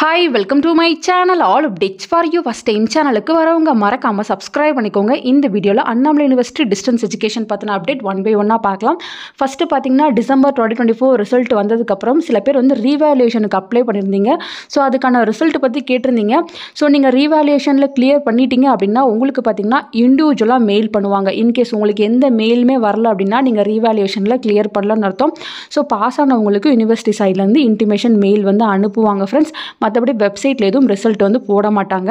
Hi, welcome to my channel. All updates for you. First time சேனலுக்கு வரவங்க மறக்காம subscribe பண்ணிக்கோங்க. இந்த வீடியோல அண்ணாமலை யுனிவர்சிட்டி டிஸ்டன்ஸ் எஜுகேஷன் பத்தின அப்டேட் ஒன் பை ஒன்னா பார்க்கலாம். ஃபர்ஸ்ட் பாத்தீங்கன்னா டிசம்பர் 2024 ரிசல்ட் வந்ததுக்கு அப்புறம் சில பேர் வந்து ரீவேல்யூஷனுக்கு அப்ளை பண்ணிருந்தீங்க. சோ அதுக்கான ரிசல்ட் பத்தி கேட்டிருந்தீங்க. சோ நீங்க ரீவேல்யூஷன்ல கிளியர் பண்ணிட்டீங்க அப்படினா உங்களுக்கு பாத்தீங்கன்னா இன்டிவிஜுவலா மெயில் பண்ணுவாங்க. இன் கேஸ் உங்களுக்கு எந்த மெயிலுமே வரல அப்படினா நீங்க ரீவேல்யூஷன்ல கிளியர் பண்ணலன்னு அர்த்தம். சோ பாஸ் ஆனவங்களுக்கு யுனிவர்சிட்டி சைடுல இருந்து இன்டிமேஷன் மெயில் வந்து அனுப்புவாங்க फ्रेंड्स. மற்றபடி வெப்சைட்ல எதுவும் ரிசல்ட் வந்து போட மாட்டாங்க.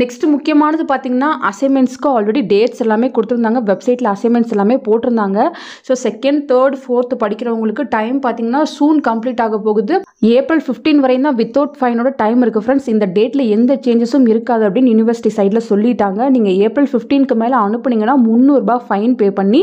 நெக்ஸ்ட் முக்கியமானது பார்த்தீங்கன்னா அசைன்மெண்ட்ஸ்க்கு ஆல்ரெடி டேட்ஸ் எல்லாமே கொடுத்துருந்தாங்க. வெப்சைட்ல அசைன்மெண்ட்ஸ் எல்லாமே போட்டிருந்தாங்க. ஸோ செகண்ட் தேர்ட் ஃபோர்த் படிக்கிறவங்களுக்கு டைம் பார்த்தீங்கன்னா சூன் கம்ப்ளீட் ஆக போகுது. ஏப்ரல் 15 வரையும் தான் வித்தவுட் ஃபைனோட டைம் இருக்கு ஃப்ரெண்ட்ஸ். இந்த டேட்ல எந்த சேஞ்சஸும் இருக்காது அப்படின்னு யூனிவர்சிட்டி சைடில் சொல்லிட்டாங்க. நீங்கள் ஏப்ரல் 15க்கு மேலே அனுப்புனீங்கன்னா 300 ரூபாய் ஃபைன் பே பண்ணி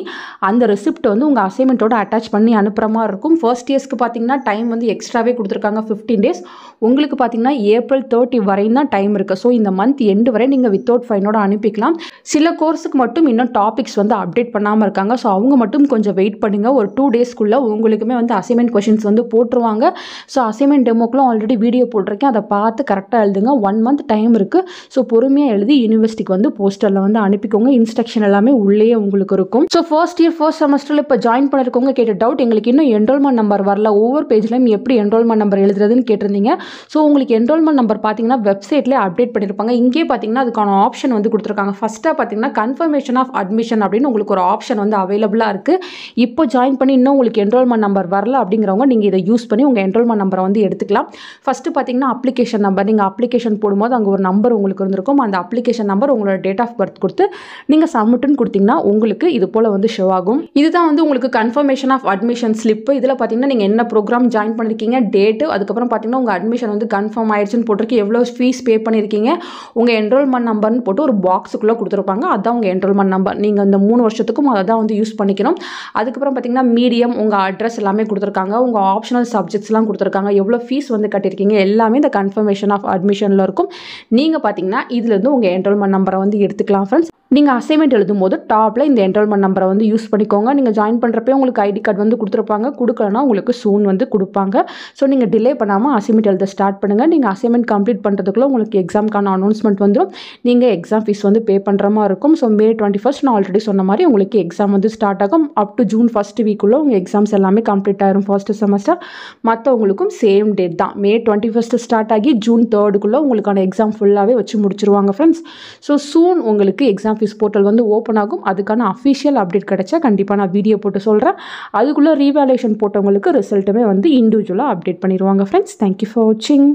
அந்த ரெசிப்ட் வந்து உங்கள் அசைன்மெண்ட்டோட அட்டாச் பண்ணி அனுப்புகிற மாதிரி இருக்கும். ஃபர்ஸ்ட் இயர்ஸ்க்கு பார்த்தீங்கன்னா டைம் வந்து எக்ஸ்ட்ராவே கொடுத்துருக்காங்க 15 டேஸ். உங்களுக்கு பார்த்தீங்கன்னா ஏப்ரல் 30 வரையும் தான் டைம் இருக்குது. ஸோ இந்த மந்த் எண்டு வரை நீங்கள் வித்தவுட் ஃபைனோட அனுப்பிக்கலாம். சில கோர்ஸுக்கு மட்டும் இன்னும் டாபிக்ஸ் வந்து அப்டேட் பண்ணாமல் இருக்காங்க. ஸோ அவங்க மட்டும் கொஞ்சம் வெயிட் பண்ணுங்க. ஒரு 2 டேஸ்க்குள்ளே உங்களுக்குமே வந்து அசைன்மெண்ட் கொஷின்ஸ் வந்து போட்டுருவாங்க. ஸோ அசைன்மெண்ட் டெமோக்கெலாம் ஆல்ரெடி வீடியோ போட்டிருக்கேன். அதை பார்த்து கரெக்டாக எழுதுங்க. 1 மந்த் டைம் இருக்குது. ஸோ பொறுமையாக எழுதி யூனிவர்சிட்டிக்கு வந்து போஸ்டரில் வந்து அனுப்பிக்கோங்க. இன்ஸ்ட்ரக்ஷன் எல்லாமே உள்ளே உங்களுக்கு இருக்கும். ஸோ ஃபர்ஸ்ட் இயர் ஃபர்ஸ்ட் செமஸ்டரில் இப்போ ஜாயின் பண்ணிருக்கவங்க கேட்ட டவுட், எங்களுக்கு இன்னும் என்ரோல்மெண்ட் நம்பர் வரல, ஒவ்வொரு பேஜ்லையும் எப்படி என்ரோல்மெண்ட் நம்பர் எழுதுறதுன்னு கேட்டிருந்தீங்க. ஸோ உங்களுக்கு என்ரோல்மெண்ட் நம்பர் பார்த்தீங்கன்னா வெப்சைட்லேயே அப்டேட் பண்ணியிருப்பாங்க. இங்கே பார்த்தீங்கன்னா அதுக்கான ஆப்ஷன் வந்து கொடுத்துருக்காங்க. ஃபர்ஸ்ட்டாக பார்த்தீங்கன்னா கன்ஃபர்மேஷன் ஆஃப் அட்மிஷன் அப்படின்னு உங்களுக்கு ஒரு ஆப்ஷன் வந்து அவைலபிளாக இருக்குது. இப்போ ஜாயின் பண்ணி இன்னும் உங்களுக்கு என்ரோல்மெண்ட் நம்பர் வரல அப்படிங்கிறவங்க நீங்கள் இதை யூஸ் பண்ணி உங்கள் என்ரோல்மெண்ட் நம்பரை வந்து எடுத்துக்கலாம். ஃபஸ்ட்டு பார்த்தீங்கன்னா அப்ளிகேஷன் நம்பர், நீங்கள் அப்ளிகேஷன் போடும்போது அங்கே ஒரு நம்பர் உங்களுக்கு இருந்திருக்கும். அந்த அப்ளிகேஷன் நம்பர் உங்களோட டேட் ஆஃப் பர்த் கொடுத்து நீங்கள் சப்மிட்னு கொடுத்தீங்கன்னா உங்களுக்கு இது போல் வந்து ஷோ ஆகும். இதுதான் வந்து உங்களுக்கு கன்ஃபர்மேஷன் ஆஃப் அட்மிஷன் ஸ்லிப்பு. இதில் பார்த்தீங்கன்னா நீங்கள் என்ன ப்ரோக்ராம் ஜாயின் பண்ணியிருக்கீங்க, டேட்டு, அதுக்கப்புறம் பார்த்தீங்கன்னா உங்கள் அட்மிஷன் வந்து கன்ஃபார்ம் ஆயிடுச்சுன்னு போட்டிருக்கு, எவ்வளோ ஃபீஸ் பே பண்ணியிருக்கீங்க, உங்கள் என்ரோல்மெண்ட் நம்பர்னு போட்டு ஒரு பாக்ஸுக்குள்ளே கொடுத்துருப்பாங்க. அதுதான் உங்கள் என்ரோல்மெண்ட் நம்பர். நீங்கள் இந்த 3 வருஷத்துக்கும் அதை தான் வந்து யூஸ் பண்ணிக்கணும். அதுக்கப்புறம் பார்த்தீங்கன்னா மீடியம், உங்கள் அட்ரஸ் எல்லாமே கொடுத்துருக்காங்க, உங்கள் ஆப்ஷனல் சப்ஜெக்ட்ஸ்லாம் கொடுத்துருக்காங்க, எவ்வளோ ஃபீஸ் வந்து கட்டியிருக்கீங்க எல்லாமே இந்த கன்ஃபர்மேஷன் ஆஃப் அட்மிஷனில் இருக்கும். நீங்கள் பார்த்தீங்கன்னா இதுலேருந்து உங்கள் என்ரோல்மெண்ட் நம்பரை வந்து எடுத்துக்கலாம் ஃப்ரெண்ட்ஸ். நீங்கள் அசைன்மெண்ட் எழுதும் போது டாப்பில் இந்த என்ரோல்மெண்ட் நம்பரை வந்து யூஸ் பண்ணிக்கோங்க. நீங்கள் ஜாயின் பண்ணுறப்பே உங்களுக்கு ஐடி கார்டு வந்து கொடுத்துருப்பாங்க. கொடுக்கலன்னா உங்களுக்கு சூன் வந்து கொடுப்பாங்க. ஸோ நீங்கள் டிலே பண்ணாமல் அசைன்மெண்ட் எழுத ஸ்டார்ட் பண்ணுங்கள். நீங்கள் அசைன்மெண்ட் கம்ப்ளீட் பண்ணுறதுக்குள்ள உங்களுக்கு எக்ஸாமுக்கான அனௌன்ஸ்மெண்ட் வந்துடும். நீங்கள் எக்ஸாம் ஃபீஸ் வந்து பே பண்ணுற மாதிரி இருக்கும். ஸோ May 21 நான் ஆல்ரெடி சொன்ன மாதிரி உங்களுக்கு எக்ஸாம் வந்து ஸ்டார்ட் ஆகும். அப் டு June 1 வீக்குள்ளே உங்கள் எக்ஸாம்ஸ் எல்லாமே கம்ப்ளீட் ஆயிரும் ஃபர்ஸ்ட் செமஸ்டர். மற்றவங்களுக்கும் சேம் டேட் தான். May 21 ஸ்டார்ட் ஆகி June 3 உங்களுக்கான எக்ஸாம் ஃபுல்லாகவே வச்சு முடிச்சிருவாங்க ஃப்ரெண்ட்ஸ். ஸோ சூன் உங்களுக்கு எக்ஸாம் ஃபீஸ் போர்ட்டல் வந்து ஓப்பன் ஆகும். அதுக்கான அஃபிஷியல் அப்டேட் கிடைச்சா கண்டிப்பாக நான் வீடியோ போட்டு சொல்கிறேன். அதுக்குள்ளே ரீவேல்யூஷன் போட்டவங்களுக்கு ரிசல்ட்டுமே வந்து இண்டிவிஜுவலாக அப்டேட் பண்ணிடுவாங்க ஃப்ரெண்ட்ஸ். தேங்க்யூ ஃபார் வாட்சிங்.